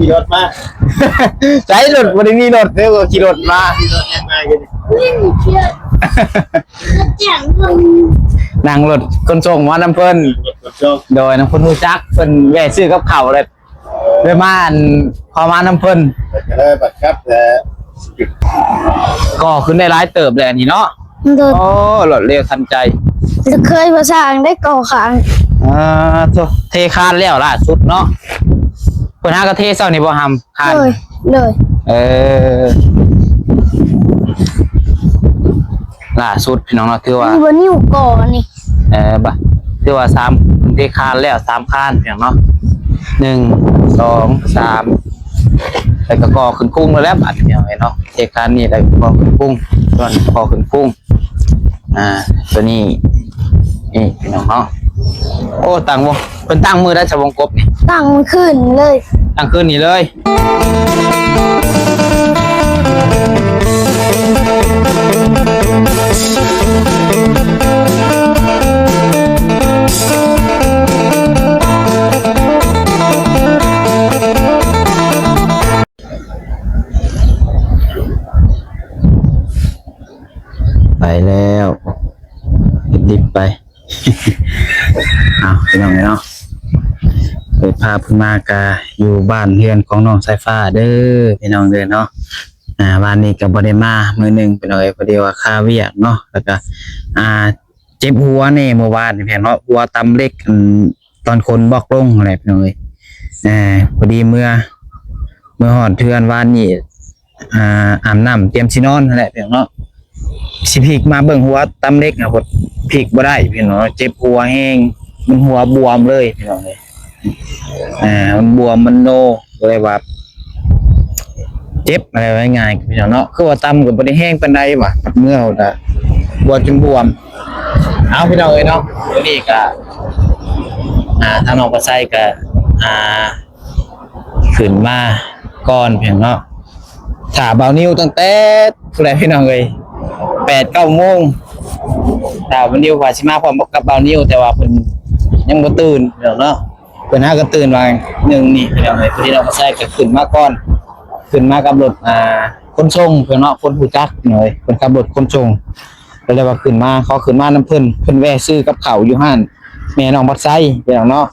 ขี่รถมาใช้รถวันนี้มีรถเดี๋ยวก็ขี่รถมานั่งรถคนส่งมาน้ำเพิ่นโดยน้ำเพิ่นรู้จักเพิ่นแวะซื้อกับข้าวเลยด้วยมาพอมาน้ำเพิ่นเลยบัดครับแต่ก็ขึ้นได้หลายเติบเลยอันนี้เนาะโอ้รถเร็วทันใจเคยภาษาได้ก่อขางเทคานแล้วล่ะสุดเนาะเพิ่นหากระเทเศร้านี่บ่ทำคานเลยล่าสุดพี่น้องเนาะถือว่าบนนิ้วก่อนี่บ่ถือว่า3เทคานแล้ว3คานพี่น้องเนาะ1 2 3แล้วก็ก่อขึ้นพุ่งแล้วบัดพี่น้องเนาะเทคานนี่แล้วก่อขึ้นพุ่งส่วนก่อขึ้นพุ่งตัวนี้นี่พี่น้องเนาะโอ้ตั้งบ่เป็นตั้งมือได้ชาวงกบนี่ตั้งขึ้นเลยตั้งขึ้นนี่เลยไปแล้วดิบไปเอาพี่น้องเนาะไปพาพุ่มากาอยู่บ้านเรือนของน้องสายฟ้าเด้อพี่น้องเด้อเนาะบ้านนี้กับบริมามือหนึ่งเป็นอะไรพอดีว่าค่าเวียกเนาะแล้วก็เจ็บหัวเนี่ยเมื่อวานเพียงเนาะหัวตำเล็กตอนคนบอกลงอะไรพี่น้องพอดีเมื่อหอดเทือนวานนี่อาบน้ำเตรียมชินอนอะไรพี่น้องเนาะสิพีกมาเบิ่งหัวตำเล็กนะพอพีกบ่ได้พี่น้องเจ็บหัวแห้งมันหัวบวมเลยพี่น้องเลยมันบวมมันโนอะไรว่าเจ็บอะไรไว้ง่ายพี่น้องเนาะคือว่าตำกับบ่ได้แห้งปานใดว่ะเมื่อน่ะบวมจนบวมเอาพี่น้องเอ้ยเนาะนี่ก็ทางน้องปลาไส้ก็ขึ้นมาก่อนเพียงเนาะถ้าเบานิ้วตั้งแต่อะไรพี่น้องเอ้ย8-9 โมงถ้าวันเดียวว่าสิมาพร้อมกับเบานิ้วแต่ว่าเพิ่นยังบ่ตื่นเนาะเพิ่นหาก็ตื่นว่า1นี่พี่น้องเอ้ยพี่น้องก็ใช้ก็ขึ้นมาก่อนขึ้นมากับรถคนส่งเพิ่นเนาะคนผู้จักหน่อยเพิ่นขับรถคนส่งก็เลยว่าขึ้นมาเขาขึ้นมานํเพิ่นแวะซื้อกับข้าวอยู่ห้านแม่น้องบัดไซพี่น้องเนาะ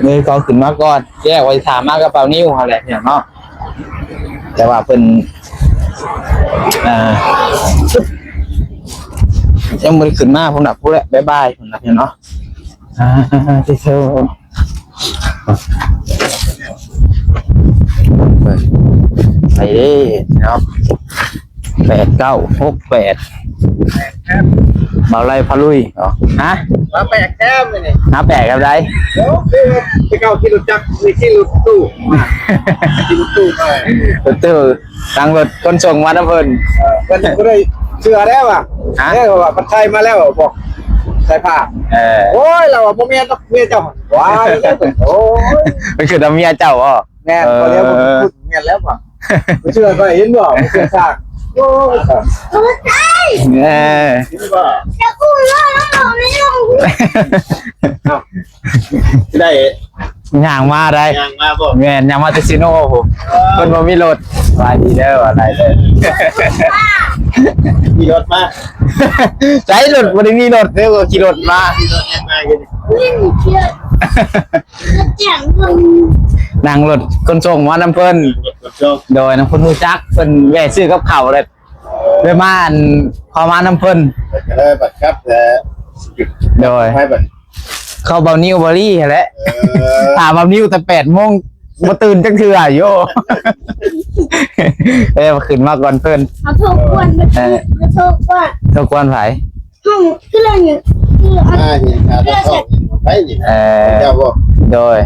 เลยเขาขึ้นมาก่อนแยกไว้ถามมากับเบานิ้วหั่นแหละพี่น้องเนาะแต่ว่าเพิ่นยังไม่ขึ้นมาผมหนักพูดแหละบายผมหนักเนาะที่เธอไปดิเนาะ8-9-6-8เบาไรพะลุยเหรอฮะมาแปลกแก้มเลยนี่น้าแปลกอะไรเดี๋ยวที่เขาขี่รถจักรมีขี่รถตู้ขี่รถตู้ไปรถตู้ตั้งรถคนส่งมานะเพิ่นก็เลยเชื่อแล้วอ่ะได้ว่าปัจจัยมาแล้วบอกใส่ผ้าโอ้ยเราอ่ะพ่อเมียต้องเมียเจ้าว้าวโอ้ยไปคือทำเมียเจ้าอ่ะแน่พอแล้วผมพูดเมียแล้วป่ะไม่เชื่อก็เห็นบ่ไม่เชื่อซากโอ้ยใช่เห็นบ่จะกู้เงินแล้วเราไม่ลงได้ย่างมาได้ย่างมาบ่แม่นย่างมาเตซิโน่ผมเพิ่นบ่มีรถสบายดีเด้ออะไรเด้อขี่รถมาใช้รถวันนี้มีรถเดี๋ยวก็ขี่รถมาขี่รถยังไงกันวิ่งเชื่อแจ่มคนนั่งรถคนส่งมาน้ำเพิ่นโดยน้ำเพิ่นรู้จักเพิ่นแวะซื้อกับข้าวเลยด้วยมาพอมาน้ำเพิ่นเลยบัดครับแต่โดยเข้าเบานิ้วบอรี่แหละถามเบานิ้วแต่8 โมงมาตื่นจังเถื่อโย่ขึ้นมาก่อนเพิ่นเอาโทรกวนมาโทรกวนโทรกวนไผห้องคืออะไรเนี่ยคือเห็นครับไปนี่เจ้าบ่โดย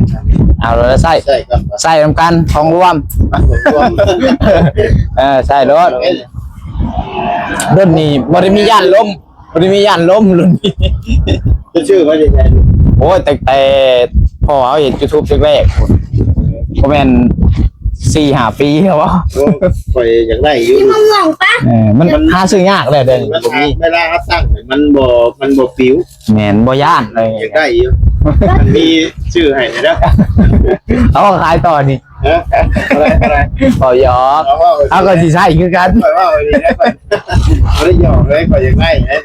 เอาแล้วใส่ทำกันของรวมใส่รถรุ่นนี้บริมีย่านล้มรุ่นนี้ชื่อว่ายังไงโอ้ยแต่พอเอาเห็น YouTube แรกๆประมาณ4-5 ปีแล้ววะไปอย่างไรอยู่มันหลงปะมันหาซื้อยากเลยเด้เวลาตั้งมันบ่ฟิวแม่นบ่ย่านเลยอย่างไรอยู่ มันมีชื่อให้นะ เอาขายต่อนี่ อะไร ต่อยอกเอาก็สิใช่คือกัน ปล่อยว่าวันนี้นะไม่ได้หยอกเลยปล่อยอย่างไรนะ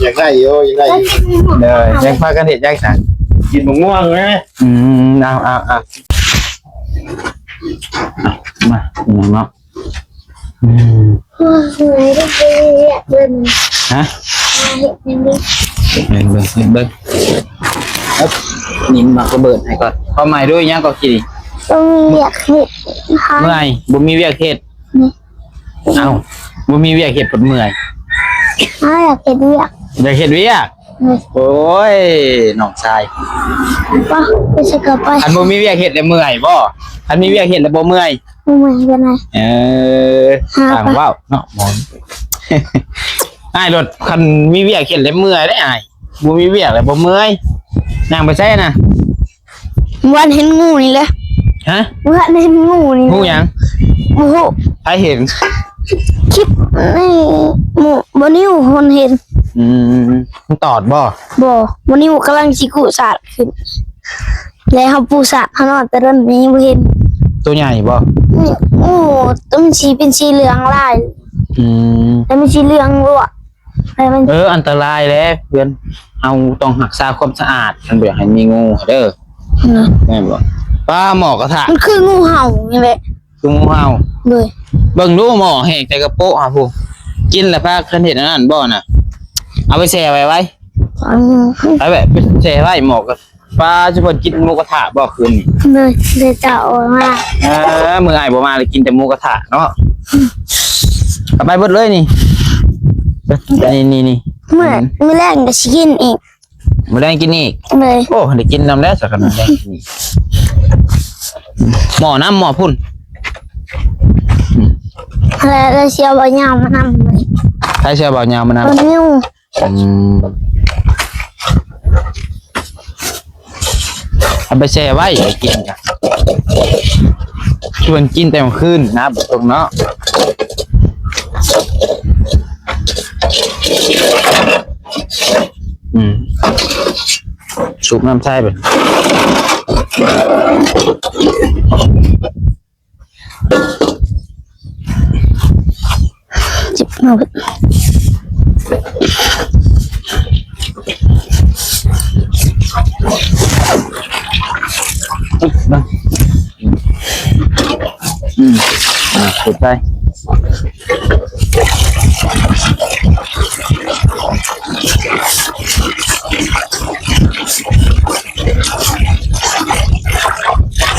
อยากได้โยอยากได้ เลยยังพากันเห็ดยังสั่ง กินมะม่วงไหม เอามาเนาะ ไหนได้ไปเดิน ฮะ เห็นยังดี เบิ้งนิ่มมากระเบิดให้ก่อนพอใหม่ด้วยยังก็กี่ ต้องอยากเห็นค่ะ เมื่อยบ่มีเวียกเฮ็ดเอ้าบ่มีเวียกเฮ็ดปวดเมื่อย อยากเห็นอยาก อยากเฮ็ดเวียกโอ้ยน้องชาย ป่ะไปสกัดไป อันบ่มีเวียกเฮ็ดแล้วเมื่อยบ่อันมีเวียกเฮ็ดแล้วบ่เมื่อย เหมือนกันไง ต่างว้าวเนาะหมอนอ้ายรถคันมีเวียกเฮ็ดแล้วเมื่อยได้อ้ายบ่มีเวียกแล้วบ่เมื่อยนั่งไปใส่น่ะ วันเห็นงูนี่เลย ฮะ วันเห็นงูนี่ งูหยัง โอ้โห ใครเห็น คลิปนี่หมูบนิวคนเห็น มันตอดบ่ บ่บนิวกำลังชิกุศาสตร์ขึ้นแล้วเขาปูสาดเขานอนแต่เรื่องนี้ไม่เห็น ตัวใหญ่บ่ นี่โอ้ต้องสีเป็นสีเหลืองลาย แล้วมันสีเหลืองรั่วแล้วมัน อันตรายแล้วเพื่อนเอาต้องรักษาความสะอาดกันบ่อยากให้มีงูเด้อแม่นบ่ป้าหมอกระทะ มันคืองูเห่านี่แหละ คืองูเห่า เลย เบิ่งดูหมอแหกแต่กระโปะผู้กินแล้วพาคันเห็นอันนั้นบ่น่ะเอาไปแช่ไว้ไอ้แบบไปแช่ไว้หมอกก็ป้าจะเพิ่นกินหมูกระทะบ่คืนนี่ เลยจะออกมา มื้ออ้ายบ่มาเลยกินแต่หมูกระทะเนาะเอาไปเบิดเลยนี่นี่ เมื่อแรกก็ชิกินอีก มื้อแรงกินอีก เลย โอ้ได้กินนำแล้วสักขนาดแรงกินอีกหมอน้ำหมอพุ่น แล้วเชียวบอยาวมานำเลย ใครเชื่อบ่าวยาวมานำ บนิว เอาไปแช่ไว้ให้กินกันชวนกินแต่เมื่อคืนนะบอกตรงเนาะชุบน้ำใช่เป็น จิบมาสุดไป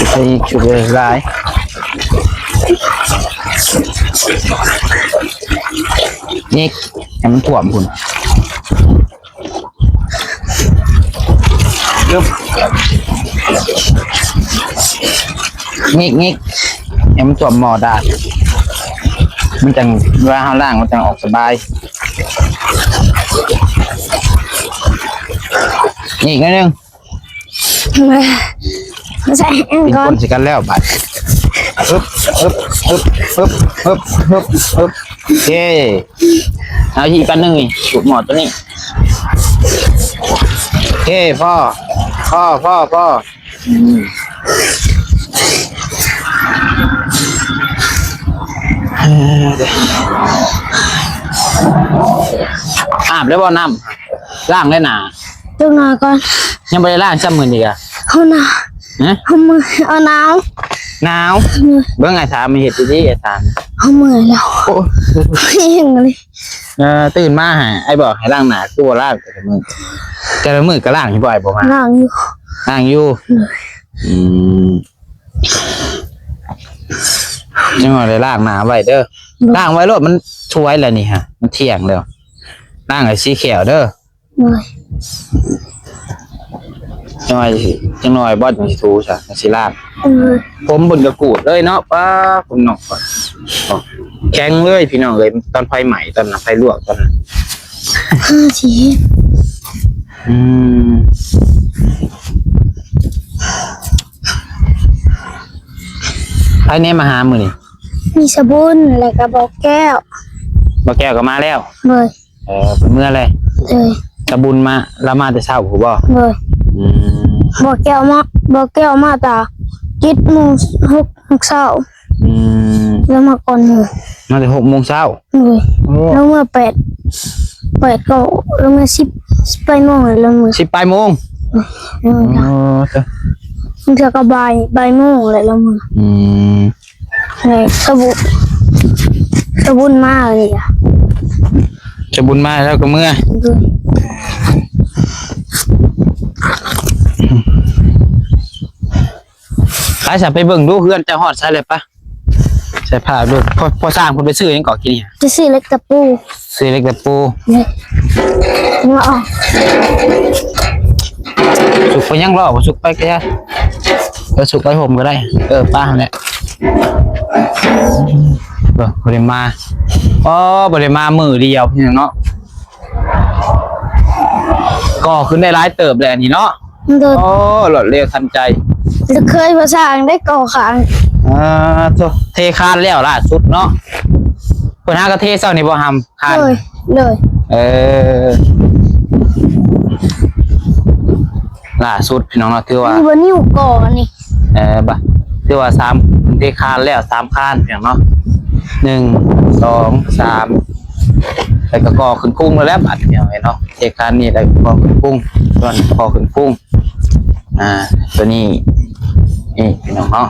ไปชุดเลยร้ายนี่ให้มันถ่วมคุณงิกให้มันถ่วมหมอได้มันจังเวลาข้างล่างมันจังออกสบายนี่อีกนิดนึง ไม่ใช่ เป็น ก่อ คน นสิกันแล้วบัดฮึบโอเคเอาอีกกันหนึ่งนี่ถูกหมอตัวนี้โอเคพ่ออาบได้บ่น้ำล้างได้หนา ดูหน่อยก่อน ยังไม่ได้ล้างซ้ำมืออีกอะ เอาหนาวเอามือเอาหนาว หนาวเบิ่งไอ้ถามมีเหตุที่ไอ้ถาม เอามือแล้วไม่เห็นเลย ตื่นมาหาไอ้บอกให้ล้างหนาคือบ่ล้างแต่ละมือก็ล้างที่บ่ไอ้บ่มา นั่งอยู่ ล้างอยู่ยังไงเลยล้างหนาไว้เด้อล้างไว้รถมันช่วยแล้วนี่ฮะมันเที่ยงแล้วล้างไอ้สีเขียวเด้อ เลย จังหน่อยบอสมันสิทูซะมันสิล้างผมบนกระกูดเลยเนาะป้าผมนอกก่อนแข็งเลยพี่น้องเลยตอนไฟใหม่ตอนไฟลวกตอนนั้น 5 ที ไอ้เนี่ยมาหามือนี่ มีสบู่แล้วก็บอกแก้ว บ่แก้วก็มาแล้ว เลย เป็นเมื่อไร เลย ตะบุญมาแล้วมาแต่เช้าผมบ่ เลย บ่แก้วมาตา7:06 เช้าแล้วมาก่อนหมู่ มาแต่6 โมงเช้า เลยแล้วเมื่อ8ก็แล้วเมื่อ10ไปโมงแล้วมื้อ 10 ปลายโมงจ้ะ มันจะก็บ่ายโมงแล้วมื้อเลยสบุญมาเลยอ่ะ จะบุญมาแล้วก็เมื่อใครจะไปเบิ่งดูเพื่อนจะฮอดใช่เลยปะใส่ผ้าดูพอสร้างคนไปซื้อยังก่อกินเนี่ย จะซื้อเล็กตะปู ซื้อเล็กแต่ปู เนี่ยมาเอา สุกไปยังรอบ่สุกไปก็ได้สุกไปผมก็ได้ป้าแหละบริมาบริมามือเดียวพี่เนาะก็ขึ้นได้ร้ายเติบเลยนี่เนาะหลอดเร็วทันใจจะเคยภาษาอังได้ก่อขางเทคานแล้วล่ะสุดเนาะคนหากระเทเศร้านี่บ่ทำคานเลยล่าสุดพี่น้องเราถือว่าบนนิ้วก่อนี่บ่ถือว่า3เทคานแล้ว3คานพี่น้องเนาะ1 2 3แล้วก็ก่อขึ้นกุ้งแล้วบัดพี่น้องเนาะเทคานนี่แล้วก่อขึ้นกุ้งส่วนก่อขึ้นกุ้งตัวนี้นี่พี่น้องเนาะ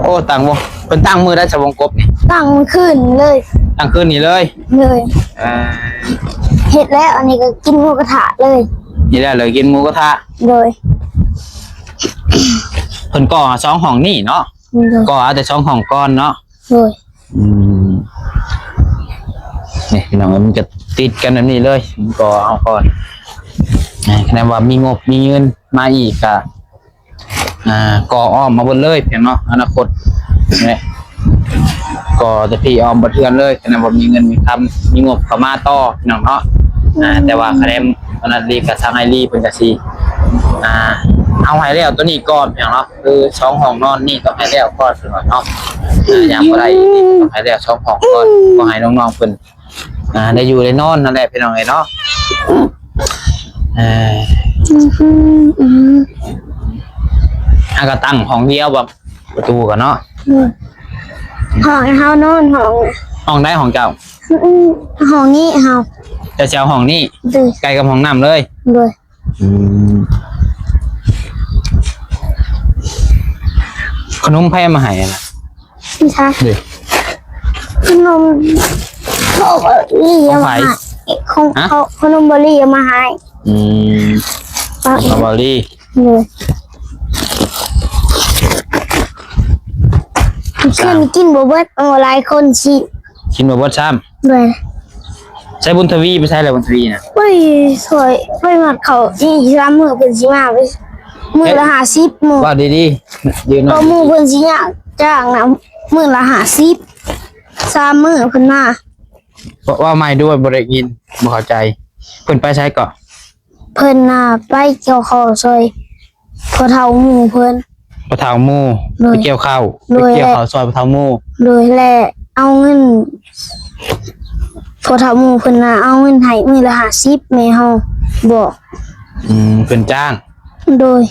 โอ้ตั้งวงเป็นตั้งมือได้สวงกบนี่ตั้งขึ้นเลยตั้งขึ้นนี่เลยเห็ดแล้วอันนี้ก็กินหมูกระทะเลยนี่ได้เลยกินหมูกระทะเลยเพิ่นก่อ2 ห้องนี่เนาะก่อเอาแต่2 ห้องก้อนเนาะเลยนี่พี่น้องมันจะติดกันแบบนี้เลยก่อเอาก่อนแค่ว่ามีงบมีเงินมาอีกก็ก่ออ้อมมาบนเลยเพียงเนาะอนาคตเนี่ยก่อจะพี่อ้อมบัดเทือนเลยแค่ว่ามีเงินมีคำมีงบเข้ามาต่อพี่น้องเนาะแต่ว่าคะแนนอนาลีกับทางไอรีเป็นกะซีเอาให้แล้วตัวนี้ก่อนเพียงเนาะคือ2 ห้องนอนนี่ต้องให้แล้วก่อนเนาะอย่างไรต้องให้แล้ว2 ห้องก่อนก็ให้น้องๆเพิ่นได้อยู่ได้นอนนั่นแหละพี่น้องเนาะก็ตั้งห้องเดียวแบบประตูกันเนาะห้องเฮานอนห้องได้ห้องเจ้าห้องนี้เฮาจะเจ้าห้องนี้ใกล้กับห้องน้ำเลยขนมแพมาให้นะใช่ขนมบอรี่มาให้ขนมบอรี่มาให้บอรี่ขึ้นกินบะเบิดหลายคนกินบะเบิดซ้ำเลยใช้บุญทวีไปใช้อะไรบุญทวีนะไม่สวยไม่หมดเขาอีก3 มื้อเป็นสิมาไปมื้อละ50มื้อว่าดีๆยืนก็มื้อเพิ่นสิจ้างนะมื้อละ50 3 มื้อเพิ่นมาว่าไม่ด้วยบ่ได้ยินบ่เข้าใจเพิ่นไปใช้ก่อนเพิ่นไปเกี่ยวข้าวซอยพอเฒ่าหมู่เพิ่นพอเฒ่าหมู่ไปเกี่ยวข้าวซอยพอเฒ่าหมู่โดยแลเอาเงินพอเฒ่าหมู่เพิ่นเอาเงินให้มื้อละ50แม่เฮาบอกเพิ่นจ้างโดย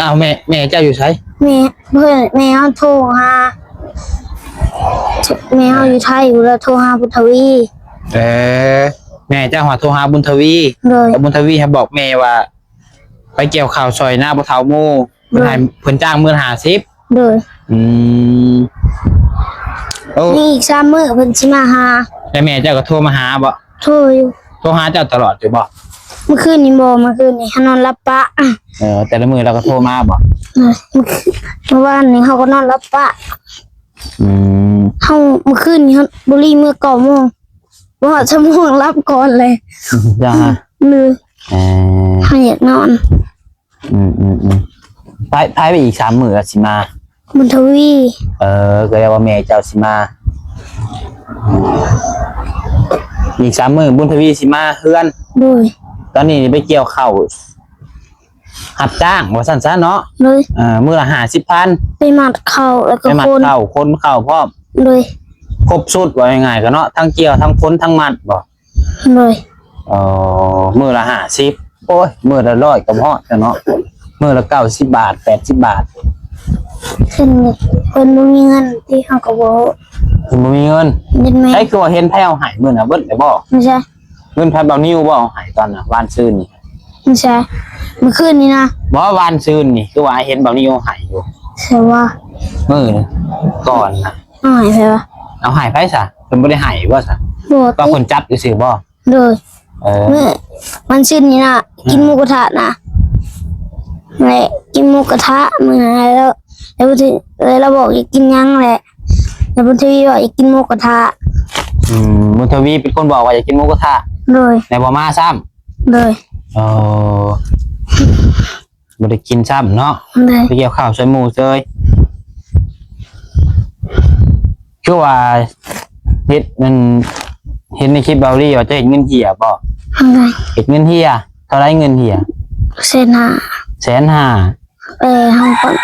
เอาแม่เจ้าอยู่ไสแม่เฮาโทรหาแม่เฮาอยู่ไทยอยู่แล้วโทรหาบุญทวีแม่เจ้าโทรหาบุญทวีบุญทวีให้บอกแม่ว่าไปเกี่ยวข้าวซอยหน้าพอเฒ่าหมู่เพิ่นจ้างมื้อละ50โดยนี่อีก3 มื้อเพิ่นสิมาหาแล้วแม่เจ้าก็โทรมาหาบ่โทรอยู่โทรหาเจ้าตลอดอยู่บ่เมื่อคืนนี้ให้นอนรับปะแต่ละมื้อเราก็โทรมาบ่เมื่อวานนี้เฮาก็นอนรับปะเฮาเมื่อคืนนี้บุรีมื้อ9 โมงว่าชั่วโมงรับก่อนเลยจ้าเลยให้อยากนอนไปอีก3 มื้อสิมาบุญทวีก็เรียกว่าแม่เจ้าสิมาอีก3 มื้อบุญทวีสิมาเฮือนตอนนี้ไปเกี่ยวข้าวหับจ้างว่าสั้นๆเนาะมื้อละ50,000ไปมัดข้าวแล้วก็คนข้าวพร้อมเลยครบสุดว่าง่ายๆก็เนาะทั้งเกี่ยวทั้งคนทั้งมัดบ่เลยมื้อละ50 โอ้ยมื้อละ100ก็ฮอดเนาะมื้อละ90 บาท80 บาท เพิ่นบ่มีเงินที่เขาก็บ่ คุณบ่มีเงิน เงินแม่ ใช้คือว่าเห็นแพ้วหายมื้อน่ะเบิดได้บ่ ไม่ใช่ เงินแพ้เบานิ้วบ่หายตอนน่ะวานซื่นนี่ ไม่ใช่เมื่อคืนนี้นะ บ่วานซื่นนี่คือว่าเห็นเบานิ้วหายอยู่ แต่ว่า มื้อก่อนน่ะ หายไปวะ เอาหายไปซะเพิ่นบ่ได้หายบ่ซะ บ่ ก็ ติ คนจับอยู่ซื่อบ่ เลย เออ เมื่อวันชื่นนี้นะกินหมูกระทะนะแหละกินหมูกระทะมื้อนั้นแล้วทีเลยเราบอกอยากกินยังแหละแล้วบนทีวีบอกอยากกินหมูกระทะ มุทวีเป็นคนบอกว่าอยากกินหมูกระทะ เลย แต่บ่มาซ้ำ เลย อ๋อบ่ได้กินซ้ำเนาะ เลย ไปเกี่ยวข้าวใส่หมูเซยคือว่าเฮ็ดมันเห็นในคลิปเบาลี่ว่าจะเห็นเงินเหี่ยบ่ เลย เห็นเงินเหี่ยเท่าไรเงินเหี่ย เซนหา 150,000 ห้องก่อน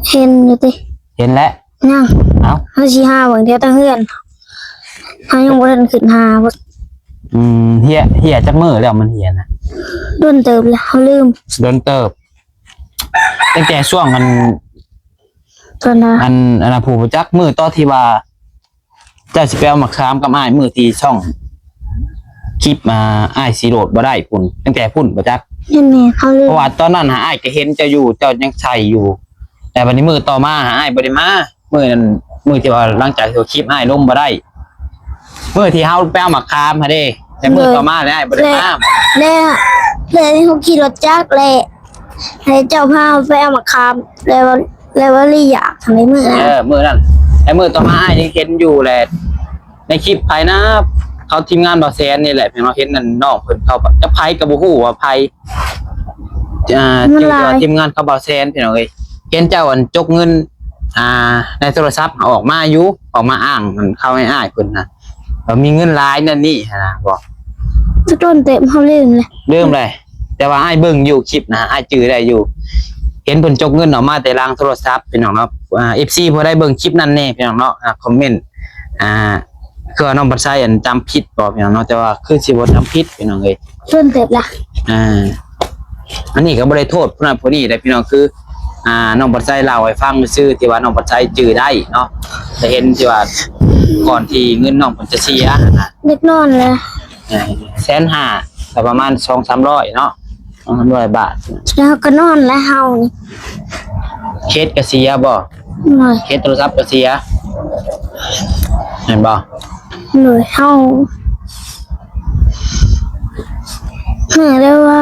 เห็นอยู่ติ เห็นแล้ว ยัง เอ้า เขาชี้ห้าบางเดียวตั้งเฮือนเขายังบ่ทันขึ้นหาบ่ เหี่ยจักมื้อแล้วมันเหี่ยนะ โดนเติบแล้วเขาลืม โดนเติบตั้งแต่ช่วงตอนนั้น อันน่ะผู้ประจักษ์มื้อต่อที่ว่าเจ้าสิไปเอาหมักขามกับอ้ายมื้อที่ช่องคลิปมาอ้ายสิโหลดบ่ได้พุ่นตั้งแต่พุ่นประจักษ์ เห็นแม่เขาลื เพ ม ราะว่าตอนนั้นหาอ้ายก็เห็นเจ้าอยู่เจ้ายังใส่อยู่ แต่วันนี้มื้อต่อมาหาอ้ายบ่ได้มามื้อนั้นมื้อที่ว่าหลังจากที่คลิปอ้ายลงบ่ได้มื้อที่เฮาไปเอาหมักขามหาเด้แต่มื้อต่อมาแล้วอ้ายบ่ได้มา แล้วเขาขี่รถจักรเลยให้เจ้าพาไปเอามาคามแล้วว่าลี่อยากทำไมมือนะ มื้อนั้นแต่มื้อต่อมาอ้ายยังเห็นอยู่แหละในคลิปไผนะเขาทีมงานบ่แซนนี่แหละเพิ่นเราเห็นนั่นน้องเพิ่นเขาจะไผก็บ่ฮู้ว่าไผชื่อว่าทีมงานเขาบ่แซนพี่น้องเอ้ยเห็นเจ้าอันจกเงินในโทรศัพท์ออกมาอยู่ออกมาอ้างมันเข้าให้อ้ายเพิ่นนะว่ามีเงินหลายนั่นนี่นะบอก จะโดนเต็มเขาลืมเลย เริ่มเลยแต่ว่าอ้ายเบิ่งอยู่คลิปนะอ้ายจื้อได้อยู่ เห็นเพิ่นจกเงินออกมาแต่ลางโทรศัพท์พี่น้องเนาะFC พอได้เบิ่งคลิปนั้นแน่พี่น้องเนาะคอมเมนต์คือน้องบัดไซอันจำผิดบ่พี่น้องเนาะแต่ว่าคือสิบ่จำผิดพี่น้องเอ้ย โดนเต็มละ อันนี้ก็บ่ได้โทษผู้นั้นผู้นี้ได้พี่น้องคือน้องบัดไซเล่าให้ฟังซื่อที่ว่าน้องบัดไซจื้อได้เนาะแต่เห็นที่ว่าก่อนที่เงินน้องเพิ่นจะเสีย เด็กนอนเลย 150,000ก็ประมาณ 200-300 เนาะ 200 บาท แล้วก็นอนแล้วเฮานี่ เคสก็เสียบ่ หน่อย เคสโทรศัพท์ก็เสียเห็นบ่ หน่อยเฮาเหนื่อยได้ว่า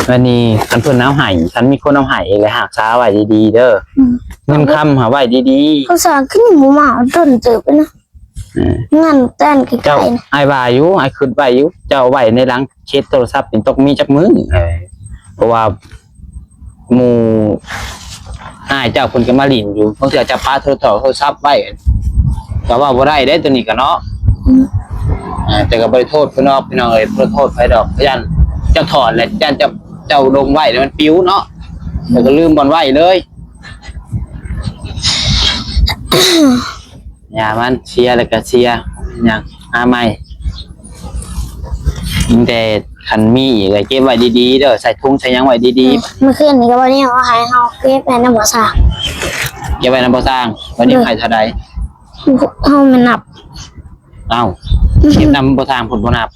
วันนี้คันเพิ่นเอาให้คันมีคนเอาให้เลยหักษาไว้ดีๆเด้อเงินคำหาไว้ดี เขาสร้างขึ้นหมู่หมาโดนเติบไปนะงานแต่นไก ๆเจ้า ลๆนะ อ้ายว่าอยู่อ้ายคิดไว้อยู่เจ้าไว้ในหลังเคสโทรศัพท์นี่ต้องมีจักมือเพราะว่าหมู่อ้ายเจ้าเพิ่นก็มาลิ้นอยู่เพิ่นจะพาโทรศัพท์ไว้ก็ว่าบ่ได้เด้ตัวนี้ก็เนาะแต่ก็บ่ได้โทษเพิ่นเนาะพี่น้องเอ้ยบ่โทษไผดอกยันเจ้าถอดแล้วยันเจ้าลงไว้แล้วมันปิ้วเนาะแล้วก็ลืมบ่อนไว้เลยอย่ามันเสียแล้วก็เสียอย่างหาใหม่แต่คันมีอีกก็เก็บไว้ดีๆเด้อใส่ถุงใส่หยังไว้ดี เมื่อคืนนี้ก็วันนี้เขาหายเฮาเก็บไปน้ำบ่สร้าง ๆเก็บไว้นำบ่สร้างวันนี้ให้เท่าใด เฮามันนับ เอ้าเก็บนำบ่สร้างผลบ่นับ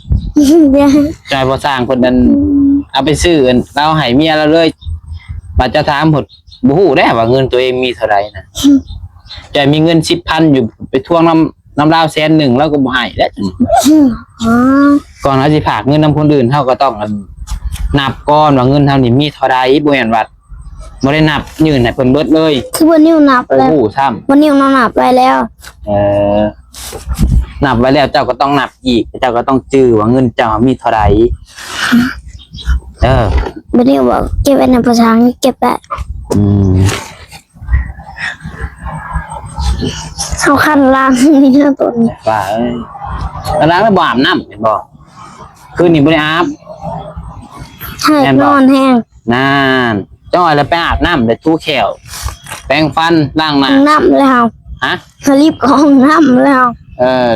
เดี๋ยว ใจบ่สร้างเพิ่นนั่นเอาไปซื้ออันเราให้เมียเราเลยบัดจะถามผลบ่ฮู้ได้ว่าเงินตัวเองมีเท่าใดนะใจมีเงิน 10,000 อยู่ไปทวงน้ำลาว100,000แล้วก็บ่ให้แล้ว อ๋อ ก่อนเฮาสิฝากเงินนำคนอื่นเฮาก็ต้องนับก่อนว่าเงินเฮานี่มีเท่าใดบ่แม่นว่าบ่ได้นับยื่นให้เพิ่นเบิดเลย คือวันนี้นับ โอ้ แล้ว โหซ้ำ วันนี้เรานับไปแล้ว นับไว้แล้วเจ้าก็ต้องนับอีกเจ้าก็ต้องจื้อว่าเงินเจ้ามีเท่าใดวันนี้บอกเก็บไว้ในภาษาเก็บไปเขาคันล้างนี่นะตัวนี้ ว่าล้างแล้วบ่อาบน้ำเห็นบ่คืนนี้บ่ได้อาบ ใช่นอนแห้ง นั่นจ้อยแล้วไปอาบน้ำได้ทูแขวแปรงฟันล้างหน้า น้ำแล้ว ฮะ เขารีบกองน้ำแล้ว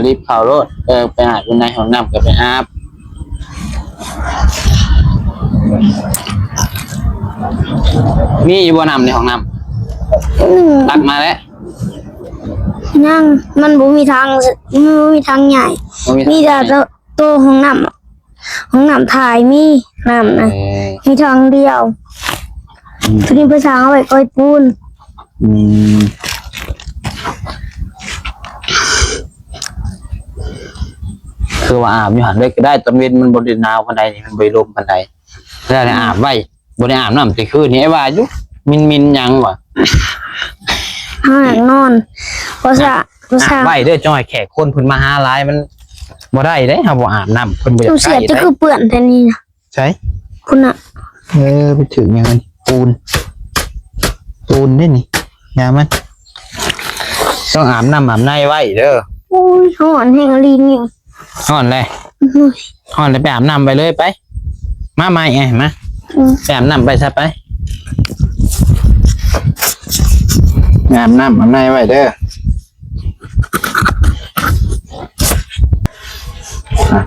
รีบเข้ารถไปอาบอยู่ในห้องน้ำก็ไปอาบมีอยู่บ่น้ำในห้องน้ำตักมาแล้ว นั่งมันบ่มีทางใหญ่ มีแต่ตัวของน้ำถ่ายมีน้ำนะมีทางเดียวทีนี้ภาษาเอาไว้ก้อยปูน คือว่าอาบอยู่หันเลยก็ได้ตอนเย็นมันบริหนาวปานใดนี่มันบริลมปานใดแล้วอาบไว้บริอาบน้ำแต่คืนนี้ไอ้ว่าอยู่มินยังวะ ห้างนอนภาษา ไว้เด้อจ้อยแขกคนเพิ่นมาหาหลายมันบ่ได้เด้ครับบ่อาบน้ำเพิ่นบ่อยาก เสี ใช้ ยจะคือเปื่อนแต่นี่นะ ใช่ คุณน่ะ ไปถึงยังไงปูนนี่นี่ยามันต้องอาบน้ำอาบในไว้เด้อ โอ้ยหอนแห่งลิงอยู่ ห่อนเลยห่อนเลยไปอาบน้ำไปเลยไปมาไงมาไปอาบน้ำไปซะไปอาบน้ำอาบในไว้เด้อ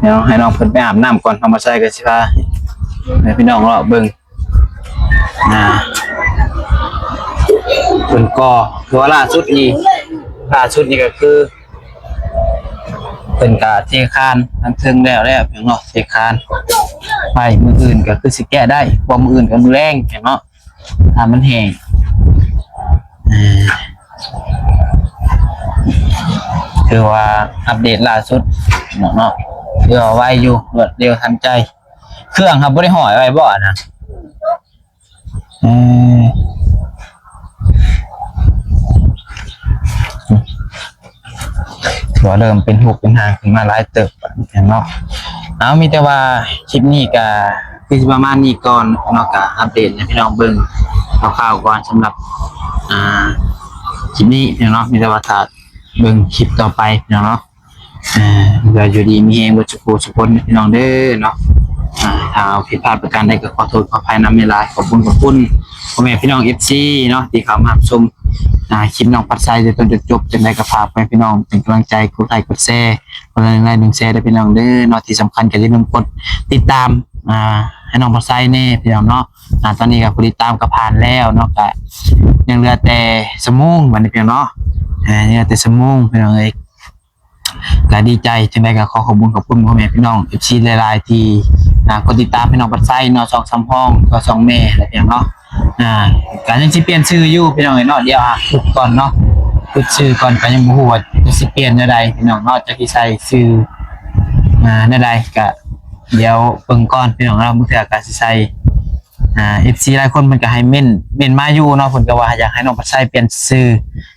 เดี๋ยวให้น้องเพิ่นไปอาบน้ำก่อนเอามาใส่กันสิพาให้พี่น้องเราเบิ่งเพิ่นก็คือว่าล่าสุดนี่ก็คือเป็นกาเทคานทั้งเทิงแล้วเพียงเนาะเทคานไปมืออื่นก็คือสิแก้ได้บ่มืออื่นก็มือแรงเห็นเนาะถ้ามันแห้งคือว่าอัปเดตล่าสุดเนาะเดี๋ยวไว้อยู่รวดเร็วทันใจเครื่องครับบ่ได้ห่อไว้บ่นะถือว่าเริ่มเป็นหุบเป็นหางขึ้นมาหลายเติบอย่างเนาะเอามีแต่ว่าคลิปนี้ก็คือประมาณนี้ก่อนเนาะก็อัปเดตให้พี่น้องเบิ่งคร่าวๆก่อนสำหรับคลิปนี้พี่น้องมีแต่ว่าถ้าเบิ่งคลิปต่อไปพี่น้องเนาะก็อยู่ดีมีแรงบ่จุกสุคนพี่น้องเด้อเนาะถ้าผิดพลาดประการใดก็ขอโทษขออภัยนำเวลาขอบคุณพ่อแม่พี่น้อง FC เนาะที่เข้ามารับชมคลิปน้องปัดไซจนต้นจนจบจนได้กระฝากไปพี่น้องเป็นกำลังใจกดไลค์กดแชร์คนละไลค์1แชร์ได้พี่น้องเด้อเนาะที่สำคัญก็อย่าลืมกดติดตามให้น้องปัดไซแน่พี่น้องเนาะตอนนี้ก็กดติดตามก็ผ่านแล้วเนาะก็ยังเหลือแต่สมงบัดนี้พี่น้องเนาะยังเหลือแต่สมงพี่น้องเอ้ยก็ดีใจจังได้ก็ขอขอบคุณพ่อแม่พี่น้อง FC หลายๆที่กดติดตามพี่น้องปัดไซเนาะ2-3ห้องก็2แม่อะไรพี่น้องเนาะการยังสิเปลี่ยนชื่ออยู่พี่น้องเนาะเดี๋ยวพูดก่อนเนาะพูดชื่อก่อนก็ยังบ่ฮู้ว่าจะสิเปลี่ยนแนวใดพี่น้องเนาะจะสิใส่ชื่อแนวใดก็เดี๋ยวเบิ่งก่อนพี่น้องเรามื้อเทื่อก็สิใส่FC หลายคนมันก็ให้เม่นมาอยู่เนาะเพิ่นก็ว่าอยากให้น้องปัดไซเปลี่ยนชื่อ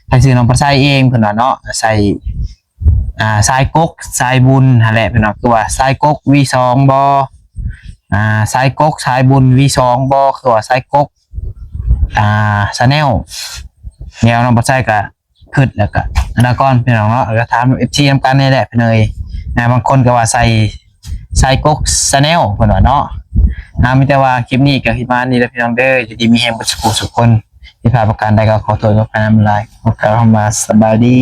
ให้ชื่อน้องปัดไซเองเพิ่นว่าเนาะใส่สายกกสายบุญนั่นแหละพี่น้องคือว่าสายกก V2 บ่สายกกสายบุญ V2 บ่คือว่าสายกกชาแนลแนวน้องปัจจัยก็ขึ้นแล้วก็อันนั้นก่อนพี่น้องเนาะก็ถาม FT นำกันนี่แหละพี่เนยบางคนก็ว่าใส่กกชาแนลเพิ่นว่าเนาะมีแต่ว่าคลิปนี้ก็คิดมานี่แหละพี่น้องเด้ออยู่ดีมีแฮงบ่สุขคนที่ผ่านประการใดก็ขอโทษขออภัยนำหลายขอกล่าวคำว่าสบายดี